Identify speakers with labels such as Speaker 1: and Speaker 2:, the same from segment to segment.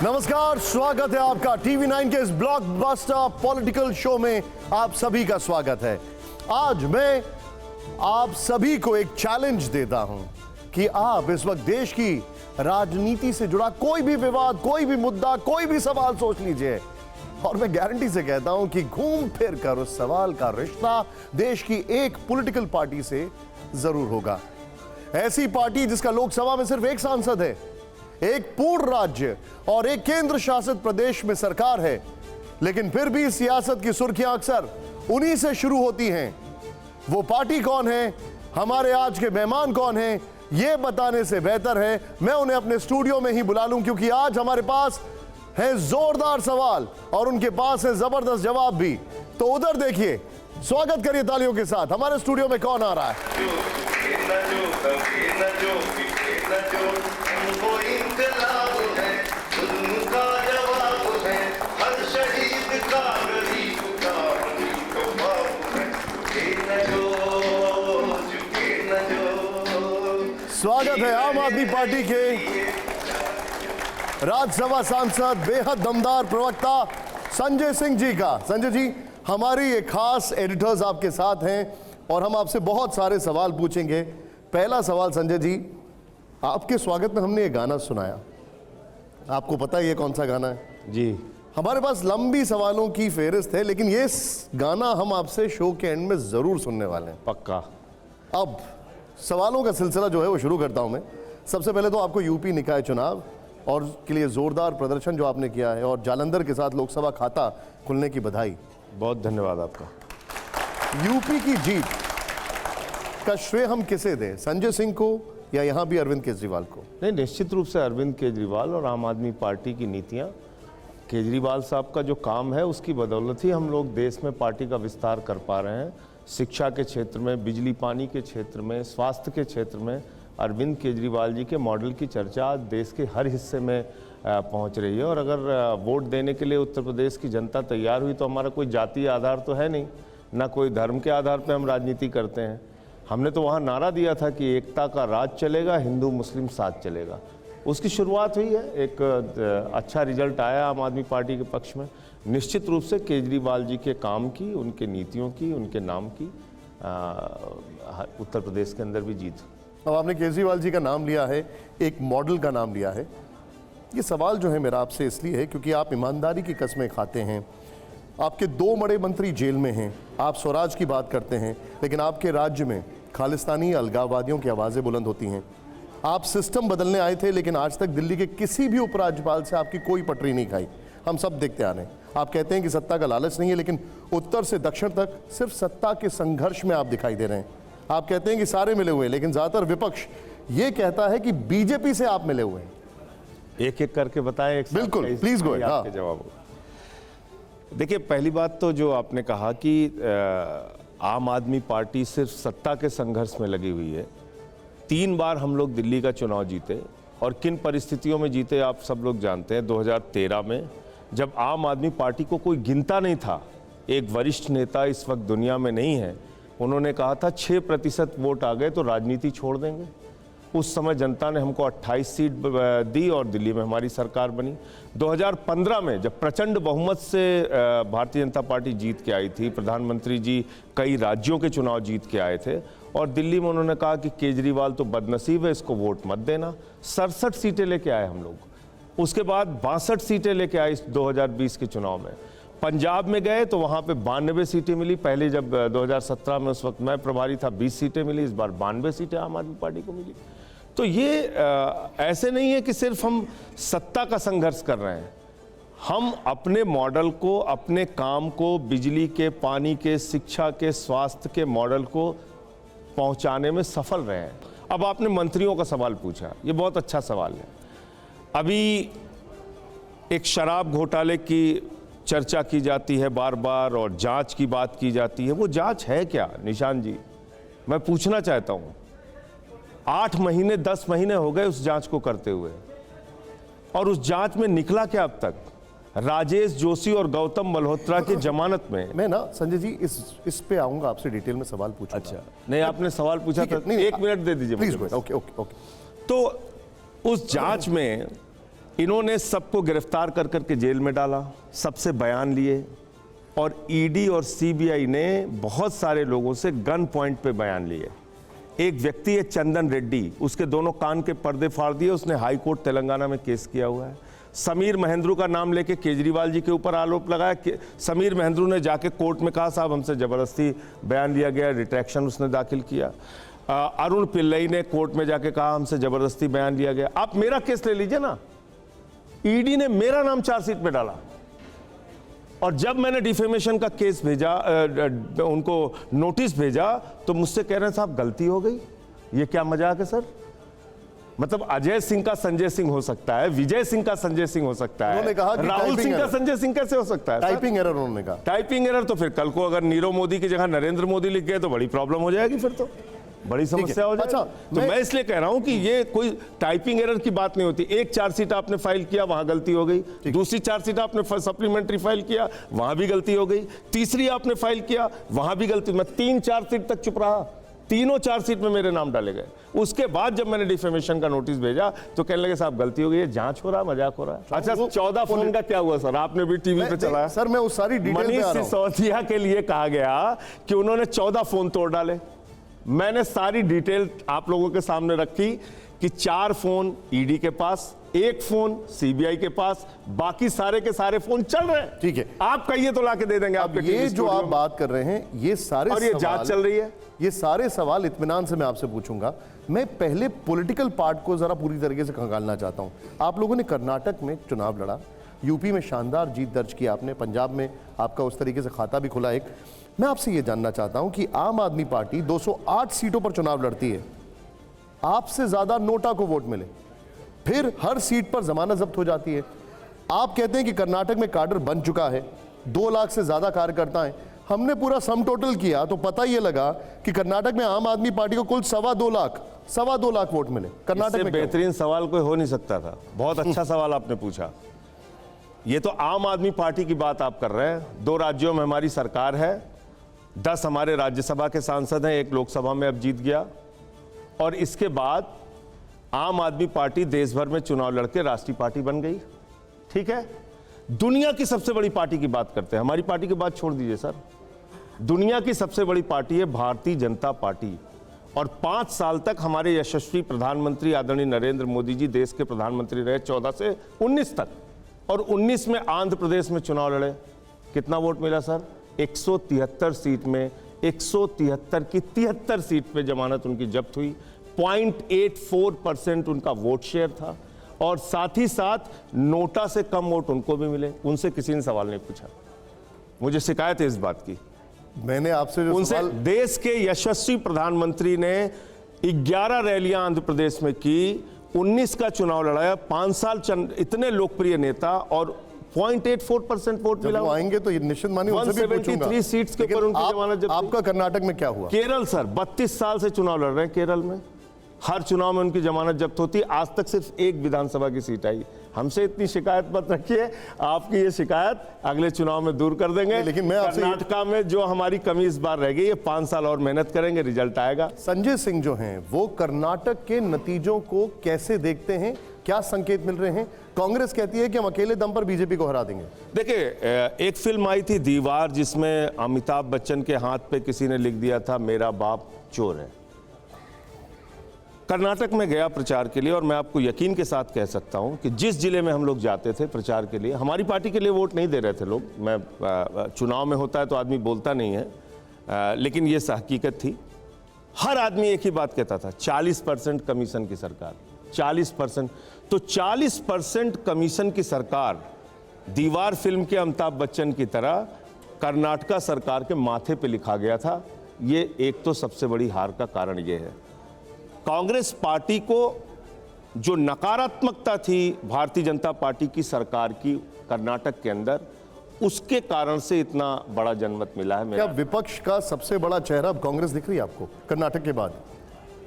Speaker 1: नमस्कार, स्वागत है आपका टीवी 9 के इस ब्लॉकबस्टर पॉलिटिकल शो में। आप सभी का स्वागत है। आज मैं आप सभी को एक चैलेंज देता हूं कि आप इस वक्त देश की राजनीति से जुड़ा कोई भी विवाद, कोई भी मुद्दा, कोई भी सवाल सोच लीजिए और मैं गारंटी से कहता हूं कि घूम फिर कर उस सवाल का रिश्ता देश की एक पॉलिटिकल पार्टी से जरूर होगा। ऐसी पार्टी जिसका लोकसभा में सिर्फ एक सांसद है, एक पूर्ण राज्य और एक केंद्र शासित प्रदेश में सरकार है, लेकिन फिर भी सियासत की सुर्खियां अक्सर उन्हीं से शुरू होती हैं। वो पार्टी कौन है, हमारे आज के मेहमान कौन हैं, ये बताने से बेहतर है मैं उन्हें अपने स्टूडियो में ही बुला लूं, क्योंकि आज हमारे पास है जोरदार सवाल और उनके पास है जबरदस्त जवाब भी। तो उधर देखिए, स्वागत करिए तालियों के साथ। हमारे स्टूडियो में कौन आ रहा है? स्वागत है आम आदमी पार्टी के राज्यसभा सांसद, बेहद दमदार प्रवक्ता संजय सिंह जी का। संजय जी, हमारी एक खास एडिटर्स आपके साथ हैं और हम आपसे बहुत सारे सवाल पूछेंगे। पहला सवाल संजय जी, आपके स्वागत में हमने ये गाना सुनाया, आपको पता है ये कौन सा गाना है?
Speaker 2: जी,
Speaker 1: हमारे पास लंबी सवालों की फेहरिस्त है, लेकिन ये गाना हम आपसे शो के एंड में जरूर सुनने वाले हैं।
Speaker 2: पक्का।
Speaker 1: अब सवालों का सिलसिला जो है वो शुरू करता हूं मैं। सबसे पहले तो आपको यूपी निकाय चुनाव और के लिए जोरदार प्रदर्शन जो आपने किया है और जालंधर के साथ लोकसभा खाता खुलने की बधाई।
Speaker 2: बहुत धन्यवाद आपका।
Speaker 1: यूपी की जीत का श्रेय हम किसे दें, संजय सिंह को या यहां भी अरविंद केजरीवाल को?
Speaker 2: नहीं, निश्चित रूप से अरविंद केजरीवाल और आम आदमी पार्टी की नीतियां, केजरीवाल साहब का जो काम है उसकी बदौलत ही हम लोग देश में पार्टी का विस्तार कर पा रहे हैं। शिक्षा के क्षेत्र में, बिजली पानी के क्षेत्र में, स्वास्थ्य के क्षेत्र में अरविंद केजरीवाल जी के मॉडल की चर्चा आज देश के हर हिस्से में पहुंच रही है। और अगर वोट देने के लिए उत्तर प्रदेश की जनता तैयार हुई तो हमारा कोई जातीय आधार तो है नहीं, ना कोई धर्म के आधार पर हम राजनीति करते हैं। हमने तो वहाँ नारा दिया था कि एकता का राज चलेगा, हिंदू मुस्लिम साथ चलेगा। उसकी शुरुआत हुई है, एक अच्छा रिजल्ट आया आम आदमी पार्टी के पक्ष में। निश्चित रूप से केजरीवाल जी के काम की, उनके नीतियों की, उनके नाम की उत्तर प्रदेश के अंदर भी जीत।
Speaker 1: अब आपने केजरीवाल जी का नाम लिया है, एक मॉडल का नाम लिया है। ये सवाल जो है मेरा आपसे इसलिए है क्योंकि आप ईमानदारी की कस्में खाते हैं। आपके 2 बड़े मंत्री जेल में हैं, आप स्वराज की बात करते हैं, लेकिन आपके राज्य में खालिस्तानी अलगाववादियों की आवाज़ें बुलंद होती हैं। आप सिस्टम बदलने आए थे, लेकिन आज तक दिल्ली के किसी भी उपराज्यपाल से आपकी कोई पटरी नहीं खाई। हम सब देखते आ रहे हैं। आप कहते हैं कि सत्ता का लालच नहीं है, लेकिन उत्तर से दक्षिण तक सिर्फ सत्ता के संघर्ष में आप दिखाई दे रहे हैं। आप कहते हैं कि सारे मिले हुए हैं, लेकिन ज़्यादातर विपक्ष ये कहता है कि बीजेपी से आप मिले हुए हैं।
Speaker 2: एक एक करके बताएं।
Speaker 1: बिल्कुल, प्लीज गो अहेड।
Speaker 2: आपके जवाब। देखिए, पहली बात तो जो आपने कहा कि आम आदमी पार्टी सिर्फ सत्ता के संघर्ष में लगी हुई है। 3 बार हम लोग दिल्ली का चुनाव जीते और किन परिस्थितियों में जीते आप सब लोग जानते हैं। 2013 में जब आम आदमी पार्टी को कोई गिनता नहीं था, एक वरिष्ठ नेता इस वक्त दुनिया में नहीं है, उन्होंने कहा था 6% वोट आ गए तो राजनीति छोड़ देंगे। उस समय जनता ने हमको 28 सीट दी और दिल्ली में हमारी सरकार बनी। 2015 में जब प्रचंड बहुमत से भारतीय जनता पार्टी जीत के आई थी, प्रधानमंत्री जी कई राज्यों के चुनाव जीत के आए थे और दिल्ली में उन्होंने कहा कि केजरीवाल तो बदनसीब है, इसको वोट मत देना। 67 सीटें लेके आए हम लोग। उसके बाद 62 सीटें लेके आए इस 2020 के चुनाव में। पंजाब में गए तो वहाँ पे 92 सीटें मिली। पहले जब 2017 में, उस वक्त मैं प्रभारी था, 20 सीटें मिली। इस बार 92 सीटें आम आदमी पार्टी को मिली। तो ये ऐसे नहीं है कि सिर्फ हम सत्ता का संघर्ष कर रहे हैं, हम अपने मॉडल को, अपने काम को, बिजली के, पानी के, शिक्षा के, स्वास्थ्य के मॉडल को पहुंचाने में सफल रहे हैं। अब आपने मंत्रियों का सवाल पूछा, ये बहुत अच्छा सवाल है। अभी एक शराब घोटाले की चर्चा की जाती है बार बार और जांच की बात की जाती है। वो जांच है क्या निशान जी? मैं पूछना चाहता हूं। 8 महीने 10 महीने हो गए उस जांच को करते हुए और उस जांच में निकला क्या अब तक? राजेश जोशी और गौतम मल्होत्रा की जमानत में।
Speaker 1: मैं ना संजय जी इस पे आऊंगा, आपसे डिटेल में सवाल पूछूंगा।
Speaker 2: अच्छा, नहीं आपने सवाल पूछा था, 1 मिनट दे दीजिए
Speaker 1: प्लीज। ओके।
Speaker 2: तो उस जांच में इन्होंने सबको गिरफ्तार कर करके जेल में डाला, सबसे बयान लिए, और ईडी और सीबीआई ने बहुत सारे लोगों से गन पॉइंट पे बयान लिए। एक व्यक्ति है चंदन रेड्डी, उसके दोनों कान के पर्दे फाड़ दिए, उसने हाई कोर्ट तेलंगाना में केस किया हुआ है। समीर महेंद्रू का नाम लेके केजरीवाल जी के ऊपर आरोप लगाया कि समीर महेंद्रू ने जाके कोर्ट में कहा साहब हमसे जबरदस्ती बयान लिया गया, रिट्रैक्शन उसने दाखिल किया। अरुण पिल्लई ने कोर्ट में जाके कहा हमसे जबरदस्ती बयान लिया गया। आप मेरा केस ले लीजिए ना, ईडी ने मेरा नाम चार्जशीट में डाला, और जब मैंने डिफेमेशन का केस भेजा, उनको नोटिस भेजा, तो मुझसे कह रहे हैं साहब गलती हो गई। ये क्या मजाक है सर? मतलब अजय सिंह का संजय सिंह हो सकता है, विजय सिंह का संजय सिंह हो सकता है,
Speaker 1: उन्होंने कहा कि
Speaker 2: राहुल सिंह का संजय सिंह कैसे हो सकता है?
Speaker 1: टाइपिंग एरर उन्होंने कहा।
Speaker 2: टाइपिंग एरर तो फिर कल को अगर नीरव मोदी की जगह नरेंद्र मोदी लिख गए तो बड़ी प्रॉब्लम हो जाएगी, फिर तो बड़ी समस्या हो जाएगी।
Speaker 1: अच्छा,
Speaker 2: तो मैं इसलिए कह रहा हूं कि ये कोई टाइपिंग एरर की बात नहीं होती। एक चार्जशीट आपने फाइल किया, वहां गलती हो गई, दूसरी चार्जशीट आपने सप्लीमेंट्री फाइल किया, वहां भी गलती हो गई, तीसरी आपने फाइल किया, वहां भी गलती। मैं 3 चार्जशीट तक चुप रहा, तीनों चार्जशीट में मेरे नाम डाले गए। उसके बाद जब मैंने डिफेमेशन का नोटिस भेजा तो कहने लगे साहब गलती हो गई है, जांच हो रहा, मजाक हो रहा है। अच्छा, 14 फोन का क्या हुआ सर? आपने भी टीवी पे चलाया
Speaker 1: सर, मैं उस सारी डिटेल में
Speaker 2: मनीष
Speaker 1: आ रहा हूं।
Speaker 2: सिसोदिया के लिए कहा गया कि उन्होंने 14 फोन तोड़ डाले। मैंने सारी डिटेल आप लोगों के सामने रखी कि 4 फोन ईडी के पास, 1 फोन सीबीआई के पास, बाकी सारे के सारे फोन चल रहे हैं।
Speaker 1: ठीक है,
Speaker 2: आप कहिए तो लाके दे देंगे आपके
Speaker 1: ये जो आप बात कर रहे हैं, ये सारे
Speaker 2: और ये जांच चल रही है।
Speaker 1: ये सारे सवाल इत्मीनान से मैं आपसे पूछूंगा। मैं पहले पॉलिटिकल पार्ट को जरा पूरी तरीके से खंगालना चाहता हूं। आप लोगों ने कर्नाटक में चुनाव लड़ा, यूपी में शानदार जीत दर्ज की आपने, पंजाब में आपका उस तरीके से खाता भी खुला एक। मैं आपसे ये जानना चाहता हूं कि आम आदमी पार्टी 208 सीटों पर चुनाव लड़ती है, आपसे ज्यादा नोटा को वोट मिले, फिर हर सीट पर जमानत जब्त हो जाती है। आप कहते हैं कि कर्नाटक में काडर बन चुका है, 2 लाख से ज्यादा कार्यकर्ता हैं। हमने पूरा सम टोटल किया तो पता ये लगा कि कर्नाटक में आम आदमी पार्टी को कुल 2.25 लाख वोट मिले। कर्नाटक में
Speaker 2: बेहतरीन सवाल कोई हो नहीं सकता था। बहुत अच्छा सवाल आपने पूछा। ये तो आम आदमी पार्टी की बात आप कर रहे हैं। 2 राज्यों में हमारी सरकार है, 10 हमारे राज्यसभा के सांसद हैं, 1 लोकसभा में अब जीत गया, और इसके बाद आम आदमी पार्टी देश भर में चुनाव लड़के राष्ट्रीय पार्टी बन गई। ठीक है, दुनिया की सबसे बड़ी पार्टी की बात करते हैं, हमारी पार्टी की बात छोड़ दीजिए सर। दुनिया की सबसे बड़ी पार्टी है भारतीय जनता पार्टी, और 5 साल तक हमारे यशस्वी प्रधानमंत्री आदरणीय नरेंद्र मोदी जी देश के प्रधानमंत्री रहे, 14 से 19 तक, और 19 में आंध्र प्रदेश में चुनाव लड़े। कितना वोट मिला सर? 173 सीट में 173 की 73 सीट पे जमानत उनकी जब्त हुई। 0.84% उनका वोट शेयर था, और साथ ही साथ नोटा से कम वोट उनको भी मिले। उनसे किसी ने सवाल नहीं पूछा, मुझे शिकायत है इस बात की।
Speaker 1: मैंने आपसे जो
Speaker 2: उनसे
Speaker 1: सवाल,
Speaker 2: देश के यशस्वी प्रधानमंत्री ने 11 रैलियां आंध्र प्रदेश में की, 19 का चुनाव लड़ाया, 5 साल इतने लोकप्रिय नेता, और 0.84% वोट मिला।
Speaker 1: वो आएंगे तो ये निश्चित मानिए उनसे भी पूछूंगा।
Speaker 2: 173 सीट्स के ऊपर उनकी जमानत जब्त।
Speaker 1: आपका कर्नाटक में क्या हुआ?
Speaker 2: केरल सर, 32 साल से चुनाव लड़ रहे हैं केरल में, हर चुनाव में उनकी जमानत जब्त होती। आज तक सिर्फ 1 विधानसभा की सीट आई। हमसे इतनी शिकायत मत रखिए, आपकी ये शिकायत अगले चुनाव में दूर कर देंगे।
Speaker 1: लेकिन मैं आपसे
Speaker 2: कर्नाटका में जो हमारी कमी इस बार रह गई है, 5 साल और मेहनत करेंगे, रिजल्ट आएगा।
Speaker 1: संजय सिंह जो हैं वो कर्नाटक के नतीजों को कैसे देखते हैं? क्या संकेत मिल रहे हैं? कांग्रेस कहती है कि हम अकेले दम पर बीजेपी को हरा देंगे।
Speaker 2: देखिए, एक फिल्म आई थी दीवार, जिसमें अमिताभ बच्चन के हाथ पे किसी ने लिख दिया था मेरा बाप चोर है। कर्नाटक में गया प्रचार के लिए, और मैं आपको यकीन के साथ कह सकता हूं कि जिस जिले में हम लोग जाते थे प्रचार के लिए, हमारी पार्टी के लिए वोट नहीं दे रहे थे लोग। मैं चुनाव में होता है तो आदमी बोलता नहीं है, लेकिन ये हकीकत थी। हर आदमी एक ही बात कहता था, 40% कमीशन की सरकार, 40%। तो 40% कमीशन की सरकार दीवार फिल्म के अमिताभ बच्चन की तरह कर्नाटका सरकार के माथे पे लिखा गया था। ये एक तो सबसे बड़ी हार का कारण ये है। कांग्रेस पार्टी को जो नकारात्मकता थी भारतीय जनता पार्टी की सरकार की कर्नाटक के अंदर, उसके कारण से इतना बड़ा जनमत मिला है।
Speaker 1: क्या विपक्ष का सबसे बड़ा चेहरा अब कांग्रेस दिख रही है आपको कर्नाटक के बाद?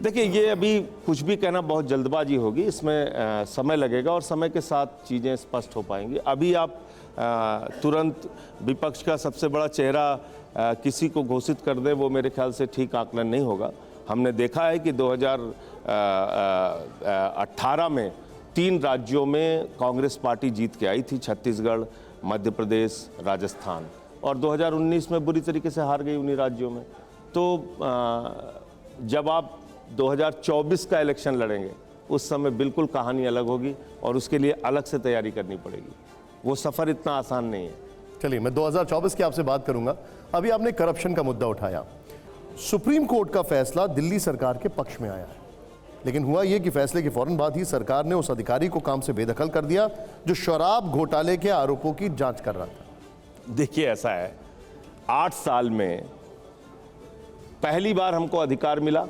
Speaker 2: देखिए, ये अभी कुछ भी कहना बहुत जल्दबाजी होगी, इसमें समय लगेगा और समय के साथ चीज़ें स्पष्ट हो पाएंगी। अभी आप तुरंत विपक्ष का सबसे बड़ा चेहरा किसी को घोषित कर दें, वो मेरे ख्याल से ठीक आकलन नहीं होगा। हमने देखा है कि 2018 में 3 राज्यों में कांग्रेस पार्टी जीत के आई थी, छत्तीसगढ़, मध्य प्रदेश, राजस्थान, और 2019 में बुरी तरीके से हार गई उन्हीं राज्यों में। तो जब आप 2024 का इलेक्शन लड़ेंगे उस समय बिल्कुल कहानी अलग होगी और उसके लिए अलग से तैयारी करनी पड़ेगी। वो सफ़र इतना आसान नहीं है।
Speaker 1: चलिए, मैं 2024 की आपसे बात करूंगा। अभी आपने करप्शन का मुद्दा उठाया। सुप्रीम कोर्ट का फैसला दिल्ली सरकार के पक्ष में आया है, लेकिन हुआ यह कि फैसले के फौरन बाद ही सरकार ने उस अधिकारी को काम से बेदखल कर दिया जो शराब घोटाले के आरोपों की जांच कर रहा था।
Speaker 2: देखिए, ऐसा है, 8 साल में पहली बार हमको अधिकार मिला।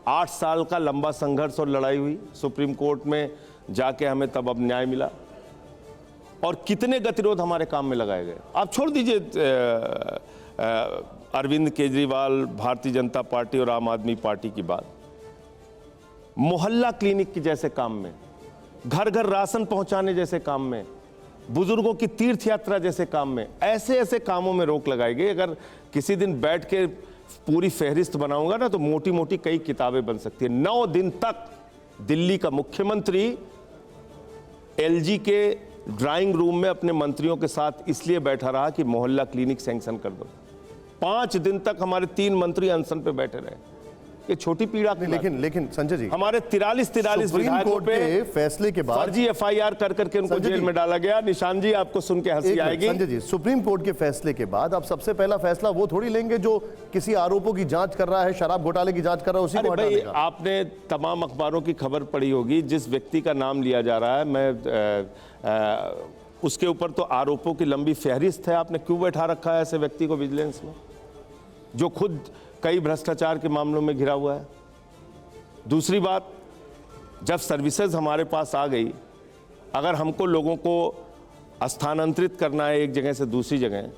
Speaker 2: 8 साल का लंबा संघर्ष और लड़ाई हुई, सुप्रीम कोर्ट में जाके हमें तब अब न्याय मिला। और कितने गतिरोध हमारे काम में लगाए गए। आप छोड़ दीजिए अरविंद केजरीवाल, भारतीय जनता पार्टी और आम आदमी पार्टी की बात, मोहल्ला क्लिनिक के जैसे काम में, घर घर राशन पहुंचाने जैसे काम में, बुजुर्गों की तीर्थ यात्रा जैसे काम में, ऐसे ऐसे कामों में रोक लगाई गई। अगर किसी दिन बैठ के पूरी फहरिस्त बनाऊंगा ना तो मोटी मोटी कई किताबें बन सकती है। 9 दिन तक दिल्ली का मुख्यमंत्री एलजी के ड्राइंग रूम में अपने मंत्रियों के साथ इसलिए बैठा रहा कि मोहल्ला क्लिनिक सैंक्शन कर दो। 5 दिन तक हमारे 3 मंत्री अनशन पे बैठे रहे। ये छोटी पीड़ा की बात है।
Speaker 1: लेकिन संजय जी,
Speaker 2: हमारे 43
Speaker 1: सुप्रीम
Speaker 2: विधायकों
Speaker 1: कोर्ट
Speaker 2: पे
Speaker 1: के फैसले के बाद
Speaker 2: फर्जी एफआईआर कर करके उनको
Speaker 1: संजय
Speaker 2: जेल
Speaker 1: जी,
Speaker 2: में डाला गया। निशान जी, आपको सुन के हंसी आएगी।
Speaker 1: संजय जी, सुप्रीम कोर्ट के फैसले के बाद आप सबसे पहला फैसला वो थोड़ी लेंगे जो किसी आरोपों की जांच कर रहा है, शराब घोटाले की जांच कर रहा है, उसी
Speaker 2: अरे
Speaker 1: को हटा
Speaker 2: भाई,
Speaker 1: देगा।
Speaker 2: आपने तमाम अखबारों की खबर पढ़ी होगी। जिस व्यक्ति का नाम लिया जा रहा है, मैं उसके ऊपर तो आरोपों की लंबी फहरिस्त है। आपने क्यों बैठा रखा है ऐसे व्यक्ति को विजिलेंस में, जो खुद कई भ्रष्टाचार के मामलों में घिरा हुआ है? दूसरी बात, जब सर्विसेज हमारे पास आ गई, अगर हमको लोगों को स्थानांतरित करना है एक जगह से दूसरी जगह,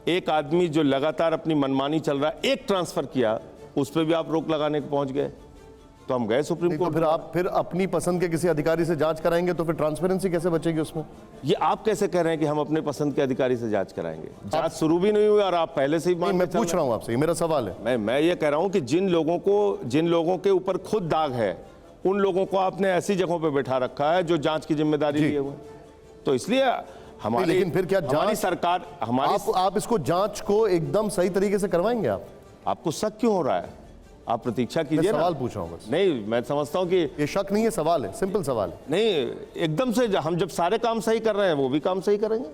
Speaker 2: एक आदमी जो लगातार अपनी मनमानी चल रहा है, एक ट्रांसफर किया, उस पर भी आप रोक लगाने को पहुंच गए, तो हम गए सुप्रीम
Speaker 1: तो
Speaker 2: कोर्ट।
Speaker 1: फिर आप अपनी पसंद के किसी अधिकारी से जांच कराएंगे तो फिर ट्रांसपेरेंसी कैसे बचेगी उसमें?
Speaker 2: ये आप कैसे कह रहे हैं कि हम अपने पसंद के अधिकारी से जांच कराएंगे? जांच शुरू भी नहीं हुई और आप पहले से ही मान
Speaker 1: मैं
Speaker 2: के चल
Speaker 1: पूछ रहा हूं आपसे, ये मेरा सवाल है।
Speaker 2: मैं ये कह रहा हूं कि जिन लोगों के ऊपर खुद दाग है, उन लोगों को आपने ऐसी जगहों पे बैठा रखा है जो जांच की जिम्मेदारी लिए हुए। तो इसलिए हमारी,
Speaker 1: लेकिन फिर क्या
Speaker 2: हमारी सरकार,
Speaker 1: आप इसको जांच को एकदम सही तरीके से करवाएंगे?
Speaker 2: आपको शक क्यों हो रहा है? आप प्रतीक्षा कीजिए ना।
Speaker 1: सवाल पूछ रहा हूं बस।
Speaker 2: नहीं, मैं समझता हूं कि
Speaker 1: ये शक नहीं है, सवाल है, सिंपल सवाल है।
Speaker 2: नहीं, एकदम से हम जब सारे काम सही कर रहे हैं वो भी काम सही करेंगे।